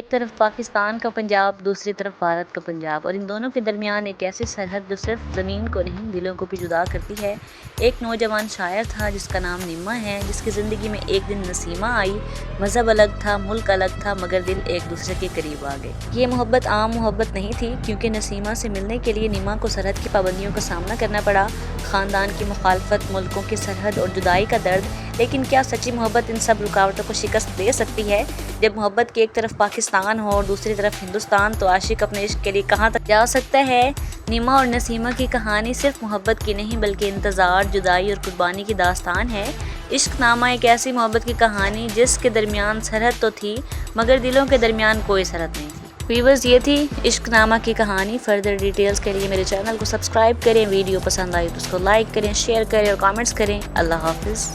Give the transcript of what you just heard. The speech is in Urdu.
ایک طرف پاکستان کا پنجاب، دوسری طرف بھارت کا پنجاب، اور ان دونوں کے درمیان ایک ایسی سرحد جو صرف زمین کو نہیں دلوں کو بھی جدا کرتی ہے۔ ایک نوجوان شاعر تھا جس کا نام نما ہے، جس کی زندگی میں ایک دن نسیمہ آئی۔ مذہب الگ تھا، ملک الگ تھا، مگر دل ایک دوسرے کے قریب آ گئے۔ یہ محبت عام محبت نہیں تھی، کیونکہ نسیمہ سے ملنے کے لیے نما کو سرحد کی پابندیوں کا سامنا کرنا پڑا، خاندان کی مخالفت، ملکوں کی سرحد اور جدائی کا درد۔ لیکن کیا سچی محبت ان سب رکاوٹوں کو شکست دے سکتی ہے؟ جب محبت کی ایک طرف پاکستان ہو اور دوسری طرف ہندوستان، تو عاشق اپنے عشق کے لیے کہاں تک جا سکتا ہے؟ نما اور نسیمہ کی کہانی صرف محبت کی نہیں بلکہ انتظار، جدائی اور قربانی کی داستان ہے۔ عشق نامہ ایک ایسی محبت کی کہانی جس کے درمیان سرحد تو تھی مگر دلوں کے درمیان کوئی سرحد نہیں تھی۔ ویورز، یہ تھی عشق نامہ کی کہانی۔ فردر ڈیٹیلز کے لیے میرے چینل کو سبسکرائب کریں، ویڈیو پسند آئی تو اس کو لائک کریں، شیئر کریں اور کامنٹس کریں۔ اللہ حافظ۔